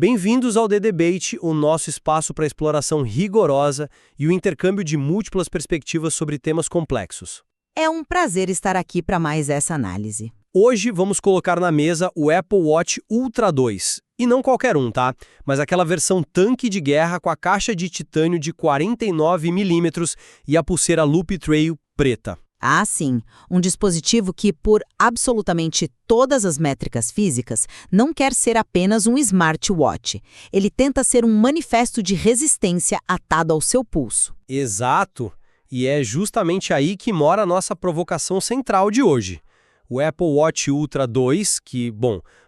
Bem-vindos ao The Debate, o nosso espaço para exploração rigorosa e o intercâmbio de múltiplas perspectivas sobre temas complexos. É um prazer estar aqui para mais essa análise. Hoje vamos colocar na mesa o Apple Watch Ultra 2. E não qualquer um, tá? Mas aquela versão tanque de guerra com a caixa de titânio de 49 milímetros e a pulseira Loop Trail preta. Ah, sim, um dispositivo que, por absolutamente todas as métricas físicas, não quer ser apenas um smartwatch. Ele tenta ser um manifesto de resistência atado ao seu pulso. Exato! E é justamente aí que mora a nossa provocação central de hoje. O Apple Watch Ultra 2, que,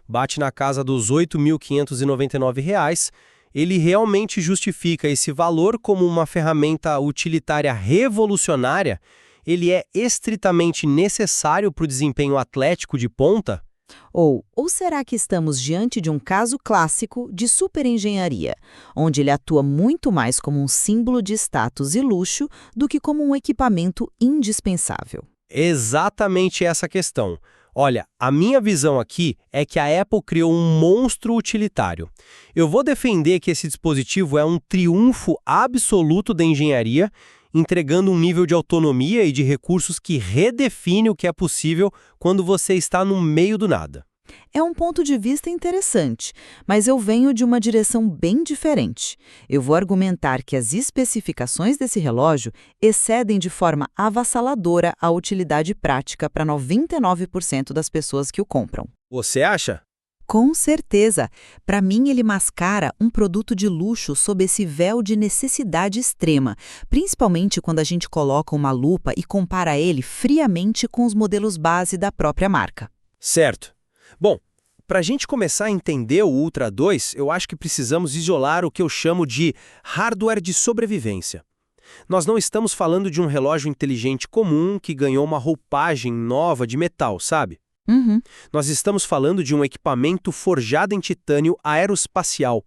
bate na casa dos R$ 8.599, ele realmente justifica esse valor como uma ferramenta utilitária revolucionária? Ele é estritamente necessário para o desempenho atlético de ponta? Ou será que estamos diante de um caso clássico de superengenharia, onde ele atua muito mais como um símbolo de status e luxo do que como um equipamento indispensável? Exatamente essa questão. Olha, a minha visão aqui é que a Apple criou um monstro utilitário. Eu vou defender que esse dispositivo é um triunfo absoluto da engenharia, entregando um nível de autonomia e de recursos que redefine o que é possível quando você está no meio do nada. É um ponto de vista interessante, mas eu venho de uma direção bem diferente. Eu vou argumentar que as especificações desse relógio excedem de forma avassaladora a utilidade prática para 99% das pessoas que o compram. Você acha? Com certeza. Para mim, ele mascara um produto de luxo sob esse véu de necessidade extrema, principalmente quando a gente coloca uma lupa e compara ele friamente com os modelos base da própria marca. Certo. Bom, para a gente começar a entender o Ultra 2, eu acho que precisamos isolar o que eu chamo de hardware de sobrevivência. Nós não estamos falando de um relógio inteligente comum que ganhou uma roupagem nova de metal, sabe? Nós estamos falando de um equipamento forjado em titânio aeroespacial.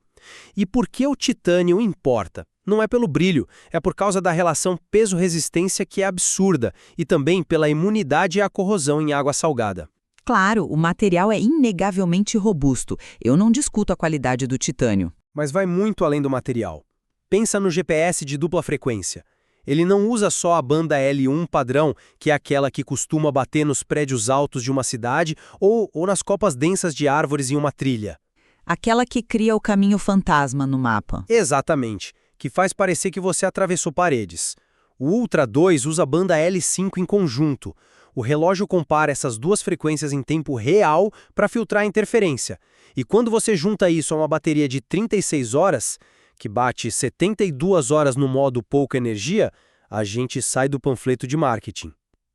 E por que o titânio importa? Não é pelo brilho, é por causa da relação peso-resistência que é absurda e também pela imunidade à corrosão em água salgada. Claro, o material é inegavelmente robusto. Eu não discuto a qualidade do titânio. Mas vai muito além do material. Pensa no GPS de dupla frequência. Ele não usa só a banda L1 padrão, que é aquela que costuma bater nos prédios altos de uma cidade ou nas copas densas de árvores em uma trilha. Aquela que cria o caminho fantasma no mapa. Exatamente, que faz parecer que você atravessou paredes. O Ultra 2 usa a banda L5 em conjunto. O relógio compara essas duas frequências em tempo real para filtrar a interferência. E quando você junta isso a uma bateria de 36 horas, que bate 72 horas no modo pouca energia, a gente sai do panfleto de marketing.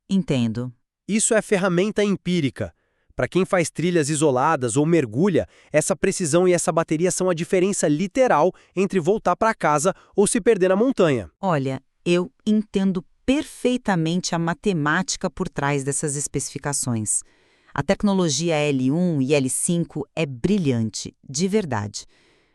Entendo. Isso é ferramenta empírica. Para quem faz trilhas isoladas ou mergulha, essa precisão e essa bateria são a diferença literal entre voltar para casa ou se perder na montanha. Olha, eu entendo perfeitamente a matemática por trás dessas especificações. A tecnologia L1 e L5 é brilhante, de verdade.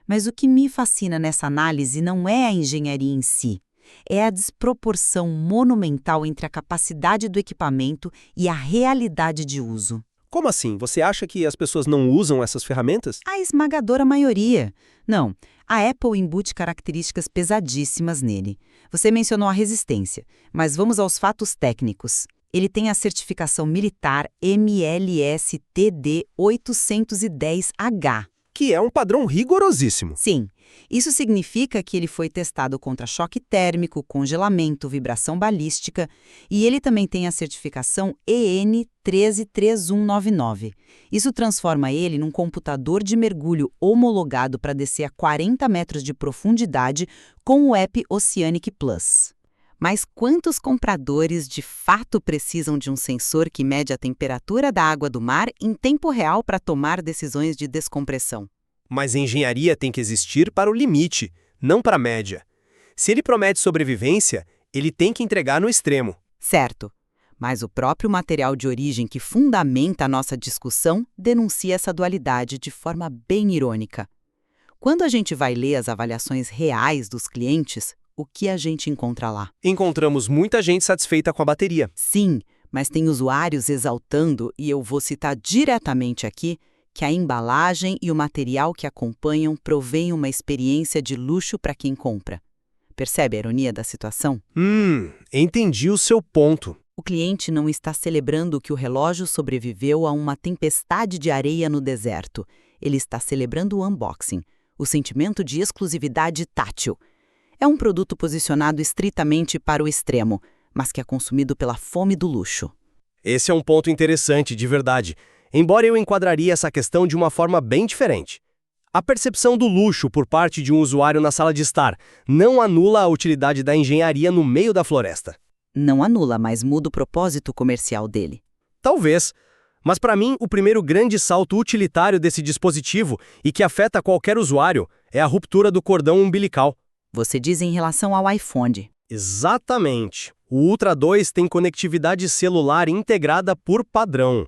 Mas o que me fascina nessa análise não é a engenharia em si, é a desproporção monumental entre a capacidade do equipamento e a realidade de uso. Como assim? Você acha que as pessoas não usam essas ferramentas? A esmagadora maioria. Não, a Apple embute características pesadíssimas nele. Você mencionou a resistência, mas vamos aos fatos técnicos. Ele tem a certificação militar MLS-TD 810H. Que é um padrão rigorosíssimo. Sim, isso significa que ele foi testado contra choque térmico, congelamento, vibração balística, e ele também tem a certificação EN 133199. Isso transforma ele num computador de mergulho homologado para descer a 40 metros de profundidade com o app Oceanic Plus. Mas quantos compradores de fato precisam de um sensor que mede a temperatura da água do mar em tempo real para tomar decisões de descompressão? Mas a engenharia tem que existir para o limite, não para a média. Se ele promete sobrevivência, ele tem que entregar no extremo. Certo. Mas o próprio material de origem que fundamenta a nossa discussão denuncia essa dualidade de forma bem irônica. Quando a gente vai ler as avaliações reais dos clientes, o que a gente encontra lá? Encontramos muita gente satisfeita com a bateria. Sim, mas tem usuários exaltando, e eu vou citar diretamente aqui, que a embalagem e o material que acompanham provêem uma experiência de luxo para quem compra. Percebe a ironia da situação? Entendi o seu ponto. O cliente não está celebrando que o relógio sobreviveu a uma tempestade de areia no deserto. Ele está celebrando o unboxing, o sentimento de exclusividade tátil. É um produto posicionado estritamente para o extremo, mas que é consumido pela fome do luxo. Esse é um ponto interessante, de verdade. Embora eu enquadraria essa questão de uma forma bem diferente. A percepção do luxo por parte de um usuário na sala de estar não anula a utilidade da engenharia no meio da floresta. Não anula, mas muda o propósito comercial dele. Talvez. Mas para mim, o primeiro grande salto utilitário desse dispositivo e que afeta qualquer usuário é a ruptura do cordão umbilical. Você diz em relação ao iPhone. Exatamente. O Ultra 2 tem conectividade celular integrada por padrão.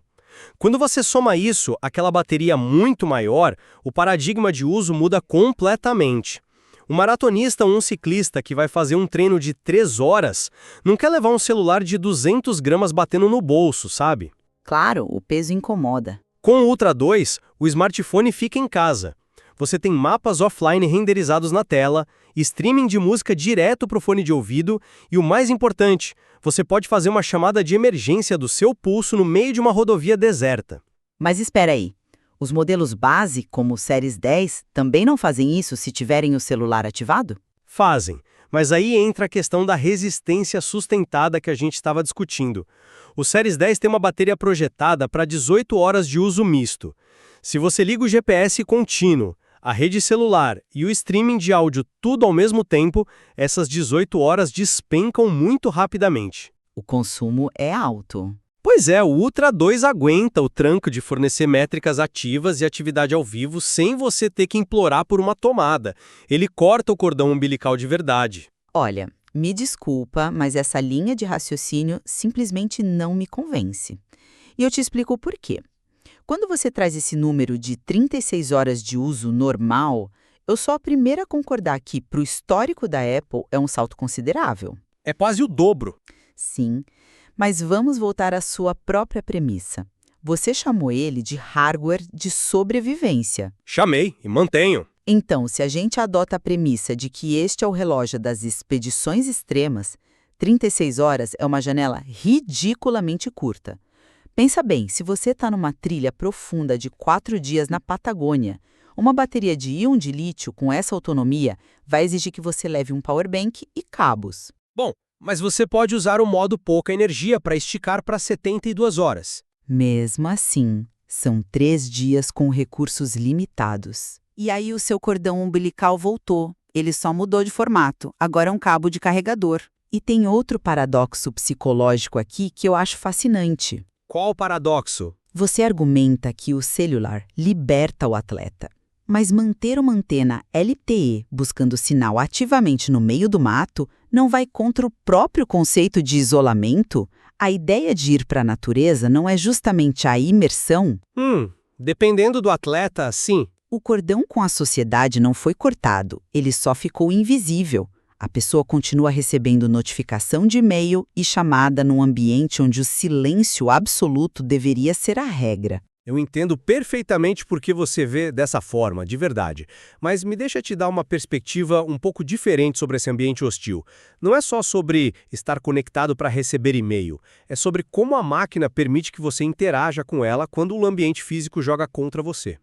Quando você soma isso àquela bateria muito maior, o paradigma de uso muda completamente. Um maratonista ou um ciclista que vai fazer um treino de 3 horas não quer levar um celular de 200 gramas batendo no bolso, sabe? Claro, o peso incomoda. Com o Ultra 2, o smartphone fica em casa. Você tem mapas offline renderizados na tela, streaming de música direto para o fone de ouvido e, o mais importante, você pode fazer uma chamada de emergência do seu pulso no meio de uma rodovia deserta. Mas espera aí. Os modelos base, como o Series 10, também não fazem isso se tiverem o celular ativado? Fazem, mas aí entra a questão da resistência sustentada que a gente estava discutindo. O Series 10 tem uma bateria projetada para 18 horas de uso misto. Se você liga o GPS contínuo, a rede celular e o streaming de áudio tudo ao mesmo tempo, essas 18 horas despencam muito rapidamente. O consumo é alto. Pois é, o Ultra 2 aguenta o tranco de fornecer métricas ativas e atividade ao vivo sem você ter que implorar por uma tomada. Ele corta o cordão umbilical de verdade. Olha, me desculpa, mas essa linha de raciocínio simplesmente não me convence. E eu te explico o porquê. Quando você traz esse número de 36 horas de uso normal, eu sou a primeira a concordar que, para o histórico da Apple, é um salto considerável. É quase o dobro. Sim, mas vamos voltar à sua própria premissa. Você chamou ele de hardware de sobrevivência. Chamei e mantenho. Então, se a gente adota a premissa de que este é o relógio das expedições extremas, 36 horas é uma janela ridiculamente curta. Pensa bem, se você está numa trilha profunda de 4 dias na Patagônia, uma bateria de íon de lítio com essa autonomia vai exigir que você leve um powerbank e cabos. Bom, mas você pode usar o modo pouca energia para esticar para 72 horas. Mesmo assim, são 3 dias com recursos limitados. E aí o seu cordão umbilical voltou. Ele só mudou de formato. Agora é um cabo de carregador. E tem outro paradoxo psicológico aqui que eu acho fascinante. Qual o paradoxo? Você argumenta que o celular liberta o atleta. Mas manter uma antena LTE buscando sinal ativamente no meio do mato não vai contra o próprio conceito de isolamento? A ideia de ir para a natureza não é justamente a imersão? Dependendo do atleta, sim. O cordão com a sociedade não foi cortado, ele só ficou invisível. A pessoa continua recebendo notificação de e-mail e chamada num ambiente onde o silêncio absoluto deveria ser a regra. Eu entendo perfeitamente por que você vê dessa forma, de verdade. Mas me deixa te dar uma perspectiva um pouco diferente sobre esse ambiente hostil. Não é só sobre estar conectado para receber e-mail. É sobre como a máquina permite que você interaja com ela quando o ambiente físico joga contra você.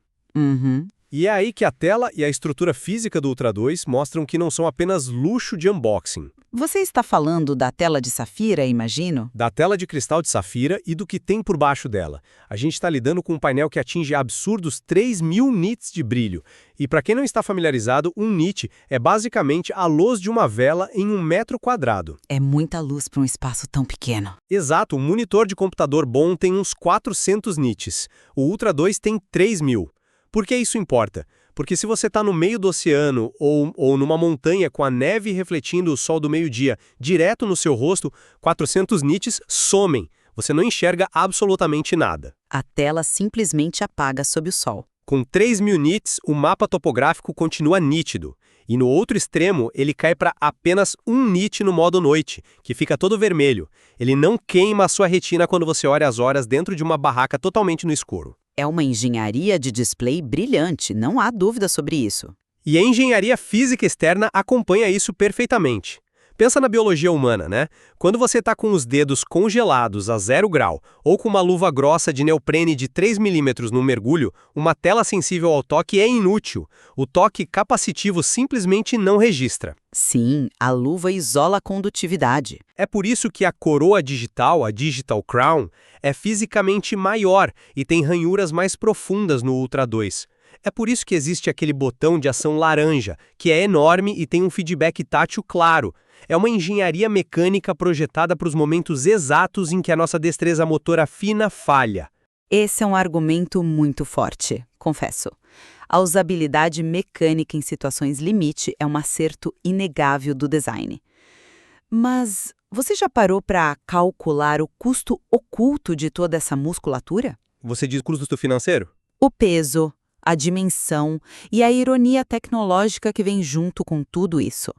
E é aí que a tela e a estrutura física do Ultra 2 mostram que não são apenas luxo de unboxing. Você está falando da tela de safira, imagino? Da tela de cristal de safira e do que tem por baixo dela. A gente está lidando com um painel que atinge absurdos 3.000 nits de brilho. E para quem não está familiarizado, um nit é basicamente a luz de uma vela em 1 metro quadrado. É muita luz para um espaço tão pequeno. Exato, um monitor de computador bom tem uns 400 nits. O Ultra 2 tem 3.000. Por que isso importa? Porque se você está no meio do oceano ou numa montanha com a neve refletindo o sol do meio-dia direto no seu rosto, 400 nits somem. Você não enxerga absolutamente nada. A tela simplesmente apaga sob o sol. Com 3.000 nits, o mapa topográfico continua nítido. E no outro extremo, ele cai para apenas 1 nit no modo noite, que fica todo vermelho. Ele não queima a sua retina quando você olha as horas dentro de uma barraca totalmente no escuro. É uma engenharia de display brilhante, não há dúvida sobre isso. E a engenharia física externa acompanha isso perfeitamente. Pensa na biologia humana, né? Quando você está com os dedos congelados a 0 grau ou com uma luva grossa de neoprene de 3 milímetros no mergulho, uma tela sensível ao toque é inútil. O toque capacitivo simplesmente não registra. Sim, a luva isola a condutividade. É por isso que a coroa digital, a Digital Crown, é fisicamente maior e tem ranhuras mais profundas no Ultra 2. É por isso que existe aquele botão de ação laranja, que é enorme e tem um feedback tátil claro. É uma engenharia mecânica projetada para os momentos exatos em que a nossa destreza motora fina falha. Esse é um argumento muito forte, confesso. A usabilidade mecânica em situações limite é um acerto inegável do design. Mas você já parou para calcular o custo oculto de toda essa musculatura? Você diz custo financeiro? O peso, a dimensão e a ironia tecnológica que vem junto com tudo isso.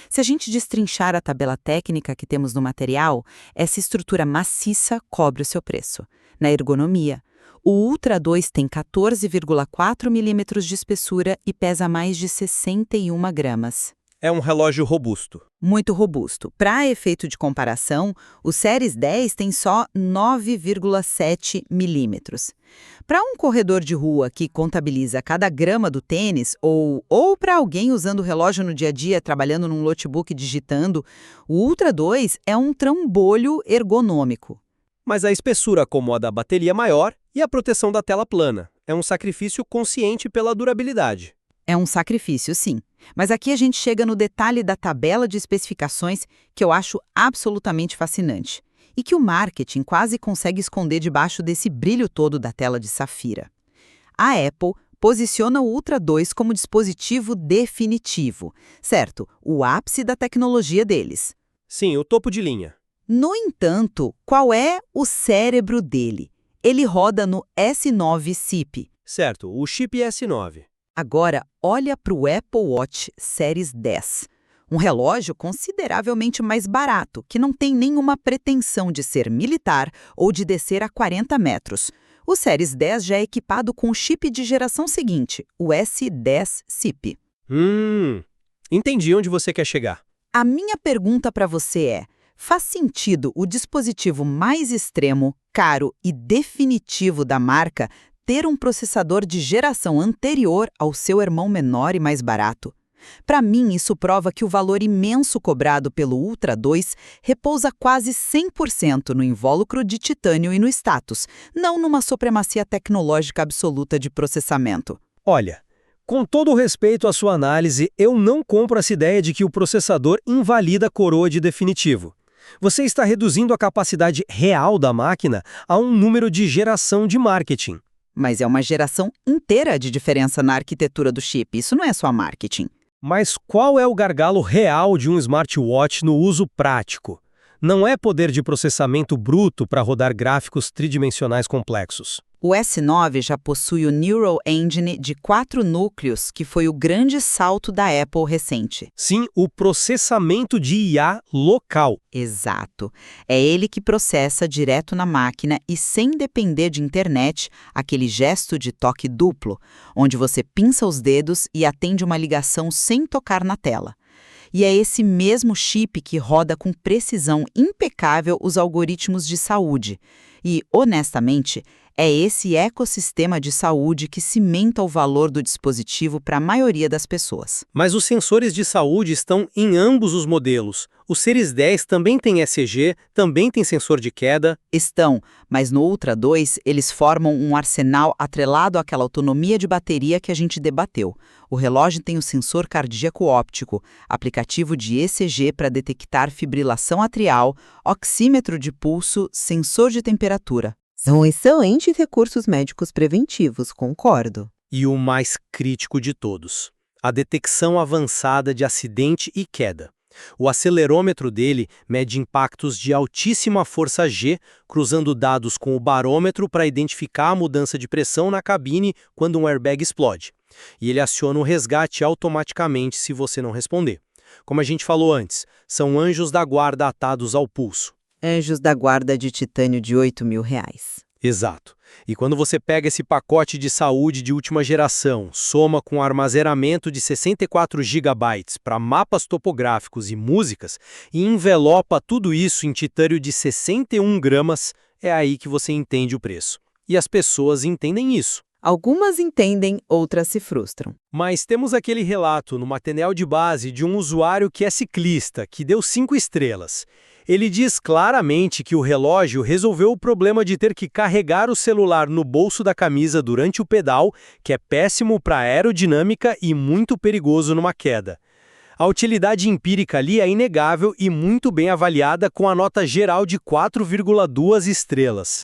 Se a gente destrinchar a tabela técnica que temos no material, essa estrutura maciça cobre o seu preço. Na ergonomia, o Ultra 2 tem 14,4 milímetros de espessura e pesa mais de 61 gramas. É um relógio robusto. Muito robusto. Para efeito de comparação, o Series 10 tem só 9,7 milímetros. Para um corredor de rua que contabiliza cada grama do tênis, ou para alguém usando o relógio no dia a dia, trabalhando num notebook digitando, o Ultra 2 é um trambolho ergonômico. Mas a espessura acomoda a bateria maior e a proteção da tela plana. É um sacrifício consciente pela durabilidade. É um sacrifício, sim. Mas aqui a gente chega no detalhe da tabela de especificações que eu acho absolutamente fascinante e que o marketing quase consegue esconder debaixo desse brilho todo da tela de safira. A Apple posiciona o Ultra 2 como dispositivo definitivo, certo? O ápice da tecnologia deles. Sim, o topo de linha. No entanto, qual é o cérebro dele? Ele roda no S9 SiP. Certo, o chip S9. Agora, olha para o Apple Watch Series 10. Um relógio consideravelmente mais barato, que não tem nenhuma pretensão de ser militar ou de descer a 40 metros. O Series 10 já é equipado com o chip de geração seguinte, o S10 SiP. Entendi onde você quer chegar. A minha pergunta para você é: faz sentido o dispositivo mais extremo, caro e definitivo da marca ter um processador de geração anterior ao seu irmão menor e mais barato? Para mim, isso prova que o valor imenso cobrado pelo Ultra 2 repousa quase 100% no invólucro de titânio e no status, não numa supremacia tecnológica absoluta de processamento. Olha, com todo o respeito à sua análise, eu não compro essa ideia de que o processador invalida a coroa de definitivo. Você está reduzindo a capacidade real da máquina a um número de geração de marketing. Mas é uma geração inteira de diferença na arquitetura do chip, isso não é só marketing. Mas qual é o gargalo real de um smartwatch no uso prático? Não é poder de processamento bruto para rodar gráficos tridimensionais complexos. O S9 já possui o Neural Engine de 4 núcleos, que foi o grande salto da Apple recente. Sim, o processamento de IA local. Exato. É ele que processa direto na máquina e sem depender de internet, aquele gesto de toque duplo, onde você pinça os dedos e atende uma ligação sem tocar na tela. E é esse mesmo chip que roda com precisão impecável os algoritmos de saúde. E, honestamente, é esse ecossistema de saúde que cimenta o valor do dispositivo para a maioria das pessoas. Mas os sensores de saúde estão em ambos os modelos. O Series 10 também tem ECG, também tem sensor de queda. Estão, mas no Ultra 2 eles formam um arsenal atrelado àquela autonomia de bateria que a gente debateu. O relógio tem o sensor cardíaco óptico, aplicativo de ECG para detectar fibrilação atrial, oxímetro de pulso, sensor de temperatura. São excelentes recursos médicos preventivos, concordo. E o mais crítico de todos, a detecção avançada de acidente e queda. O acelerômetro dele mede impactos de altíssima força G, cruzando dados com o barômetro para identificar a mudança de pressão na cabine quando um airbag explode. E ele aciona o resgate automaticamente se você não responder. Como a gente falou antes, são anjos da guarda atados ao pulso. Anjos da guarda de titânio de R$8.000. Exato. E quando você pega esse pacote de saúde de última geração, soma com armazenamento de 64 GB para mapas topográficos e músicas, e envelopa tudo isso em titânio de 61 gramas, é aí que você entende o preço. E as pessoas entendem isso. Algumas entendem, outras se frustram. Mas temos aquele relato no material de base de um usuário que é ciclista, que deu 5 estrelas. Ele diz claramente que o relógio resolveu o problema de ter que carregar o celular no bolso da camisa durante o pedal, que é péssimo para a aerodinâmica e muito perigoso numa queda. A utilidade empírica ali é inegável e muito bem avaliada com a nota geral de 4,2 estrelas.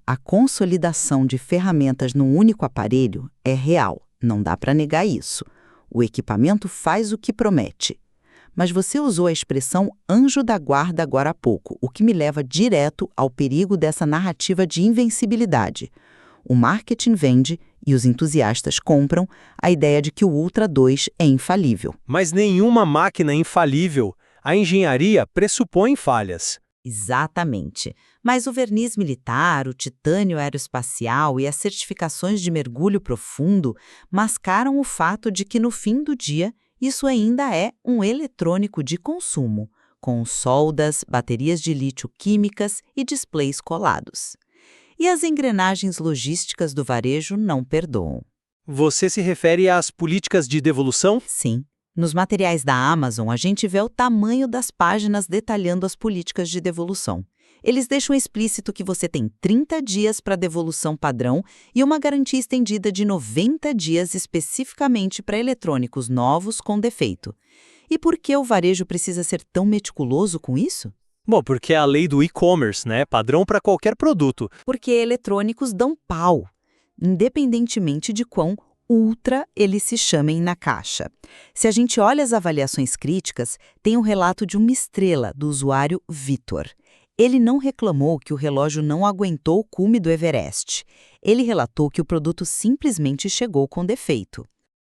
A consolidação de ferramentas num único aparelho é real, não dá para negar isso. O equipamento faz o que promete. Mas você usou a expressão anjo da guarda agora há pouco, o que me leva direto ao perigo dessa narrativa de invencibilidade. O marketing vende e os entusiastas compram a ideia de que o Ultra 2 é infalível. Mas nenhuma máquina é infalível. A engenharia pressupõe falhas. Exatamente. Mas o verniz militar, o titânio aeroespacial e as certificações de mergulho profundo mascaram o fato de que, no fim do dia, isso ainda é um eletrônico de consumo, com soldas, baterias de lítio químicas e displays colados. E as engrenagens logísticas do varejo não perdoam. Você se refere às políticas de devolução? Sim. Nos materiais da Amazon, a gente vê o tamanho das páginas detalhando as políticas de devolução. Eles deixam explícito que você tem 30 dias para devolução padrão e uma garantia estendida de 90 dias especificamente para eletrônicos novos com defeito. E por que o varejo precisa ser tão meticuloso com isso? Bom, porque é a lei do e-commerce, né? Padrão para qualquer produto. Porque eletrônicos dão pau, independentemente de quão ultra eles se chamem na caixa. Se a gente olha as avaliações críticas, tem um relato de uma estrela do usuário Vitor. Ele não reclamou que o relógio não aguentou o cume do Everest. Ele relatou que o produto simplesmente chegou com defeito.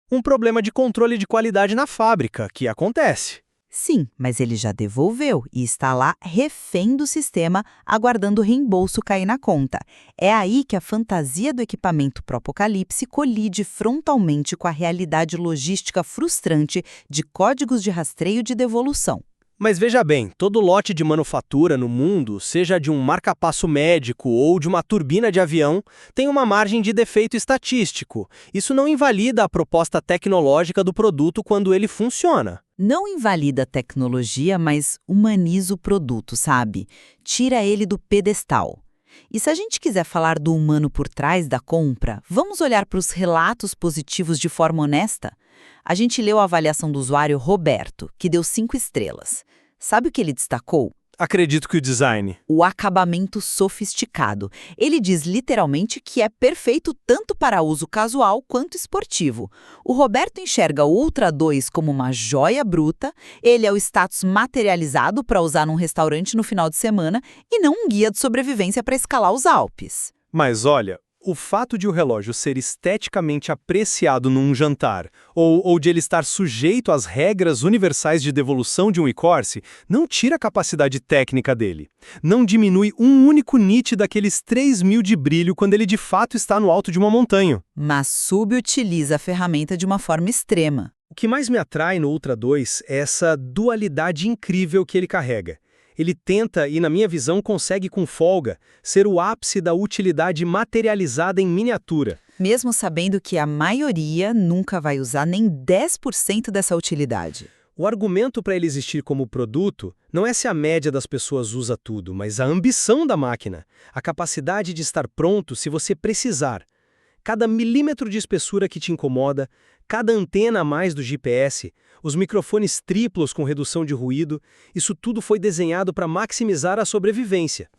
Um problema de controle de qualidade na fábrica, que acontece. Sim, mas ele já devolveu e está lá refém do sistema, aguardando o reembolso cair na conta. É aí que a fantasia do equipamento pro apocalipse colide frontalmente com a realidade logística frustrante de códigos de rastreio de devolução. Mas veja bem, todo lote de manufatura no mundo, seja de um marca-passo médico ou de uma turbina de avião, tem uma margem de defeito estatístico. Isso não invalida a proposta tecnológica do produto quando ele funciona. Não invalida a tecnologia, mas humaniza o produto, sabe? Tira ele do pedestal. E se a gente quiser falar do humano por trás da compra, vamos olhar para os relatos positivos de forma honesta? A gente leu a avaliação do usuário Roberto, que deu 5 estrelas. Sabe o que ele destacou? Acredito que o design. O acabamento sofisticado. Ele diz literalmente que é perfeito tanto para uso casual quanto esportivo. O Roberto enxerga o Ultra 2 como uma joia bruta, ele é o status materializado para usar num restaurante no final de semana e não um guia de sobrevivência para escalar os Alpes. Mas olha, o fato de o relógio ser esteticamente apreciado num jantar, ou de ele estar sujeito às regras universais de devolução de um e-course, não tira a capacidade técnica dele. Não diminui um único nit daqueles 3.000 de brilho quando ele de fato está no alto de uma montanha. Mas subutiliza a ferramenta de uma forma extrema. O que mais me atrai no Ultra 2 é essa dualidade incrível que ele carrega. Ele tenta, e na minha visão consegue com folga, ser o ápice da utilidade materializada em miniatura. Mesmo sabendo que a maioria nunca vai usar nem 10% dessa utilidade. O argumento para ele existir como produto não é se a média das pessoas usa tudo, mas a ambição da máquina, a capacidade de estar pronto se você precisar. Cada milímetro de espessura que te incomoda, cada antena a mais do GPS, os microfones triplos com redução de ruído, isso tudo foi desenhado para maximizar a sobrevivência.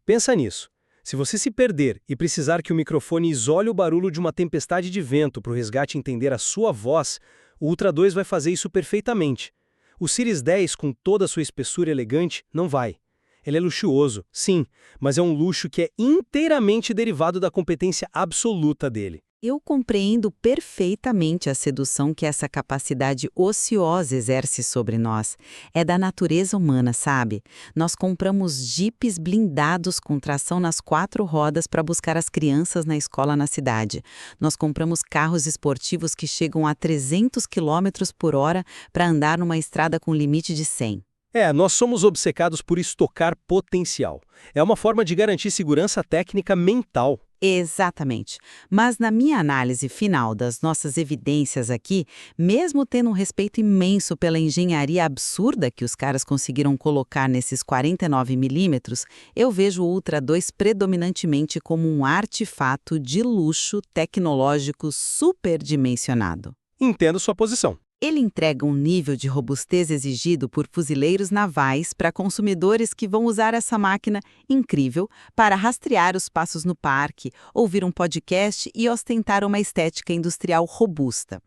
Pensa nisso. Se você se perder e precisar que o microfone isole o barulho de uma tempestade de vento para o resgate entender a sua voz, o Ultra 2 vai fazer isso perfeitamente. O Series 10, com toda a sua espessura elegante, não vai. Ele é luxuoso, sim, mas é um luxo que é inteiramente derivado da competência absoluta dele. Eu compreendo perfeitamente a sedução que essa capacidade ociosa exerce sobre nós. É da natureza humana, sabe? Nós compramos jipes blindados com tração nas 4 rodas para buscar as crianças na escola na cidade. Nós compramos carros esportivos que chegam a 300 km por hora para andar numa estrada com limite de 100. Nós somos obcecados por estocar potencial. É uma forma de garantir segurança técnica mental. Exatamente. Mas na minha análise final das nossas evidências aqui, mesmo tendo um respeito imenso pela engenharia absurda que os caras conseguiram colocar nesses 49 milímetros, eu vejo o Ultra 2 predominantemente como um artefato de luxo tecnológico superdimensionado. Entendo sua posição. Ele entrega um nível de robustez exigido por fuzileiros navais para consumidores que vão usar essa máquina incrível para rastrear os passos no parque, ouvir um podcast e ostentar uma estética industrial robusta.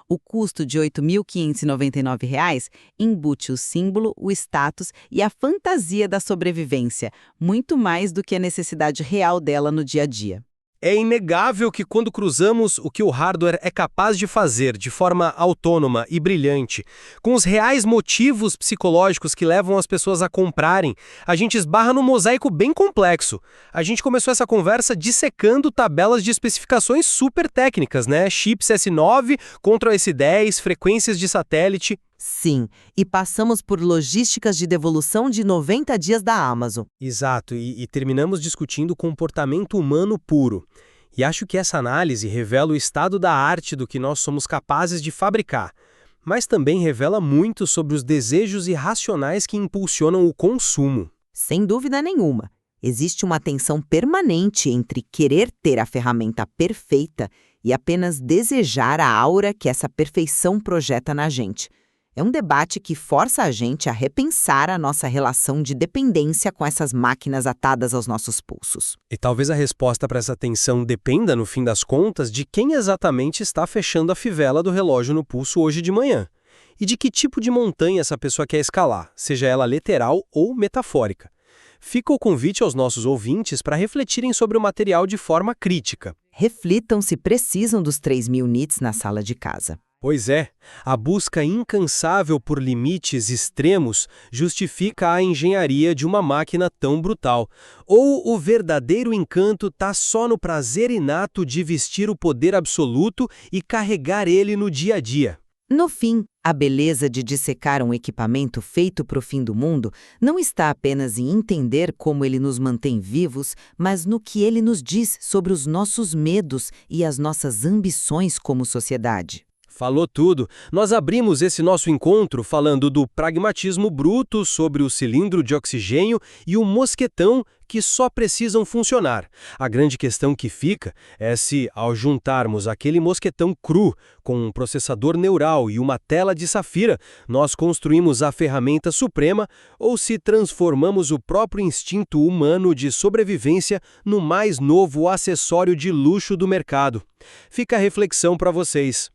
O custo de R$ 8.599 embute o símbolo, o status e a fantasia da sobrevivência, muito mais do que a necessidade real dela no dia a dia. É inegável que quando cruzamos o que o hardware é capaz de fazer de forma autônoma e brilhante, com os reais motivos psicológicos que levam as pessoas a comprarem, a gente esbarra num mosaico bem complexo. A gente começou essa conversa dissecando tabelas de especificações super técnicas, né? Chips S9, Control S10, frequências de satélite. Sim, e passamos por logísticas de devolução de 90 dias da Amazon. Exato, e terminamos discutindo o comportamento humano puro. E acho que essa análise revela o estado da arte do que nós somos capazes de fabricar, mas também revela muito sobre os desejos irracionais que impulsionam o consumo. Sem dúvida nenhuma, existe uma tensão permanente entre querer ter a ferramenta perfeita e apenas desejar a aura que essa perfeição projeta na gente. É um debate que força a gente a repensar a nossa relação de dependência com essas máquinas atadas aos nossos pulsos. E talvez a resposta para essa tensão dependa, no fim das contas, de quem exatamente está fechando a fivela do relógio no pulso hoje de manhã. E de que tipo de montanha essa pessoa quer escalar, seja ela literal ou metafórica. Fica o convite aos nossos ouvintes para refletirem sobre o material de forma crítica. Reflitam se precisam dos 3.000 nits na sala de casa. Pois é, a busca incansável por limites extremos justifica a engenharia de uma máquina tão brutal. Ou o verdadeiro encanto está só no prazer inato de vestir o poder absoluto e carregar ele no dia a dia. No fim, a beleza de dissecar um equipamento feito para o fim do mundo não está apenas em entender como ele nos mantém vivos, mas no que ele nos diz sobre os nossos medos e as nossas ambições como sociedade. Falou tudo. Nós abrimos esse nosso encontro falando do pragmatismo bruto sobre o cilindro de oxigênio e o mosquetão que só precisam funcionar. A grande questão que fica é se, ao juntarmos aquele mosquetão cru com um processador neural e uma tela de safira, nós construímos a ferramenta suprema ou se transformamos o próprio instinto humano de sobrevivência no mais novo acessório de luxo do mercado. Fica a reflexão para vocês.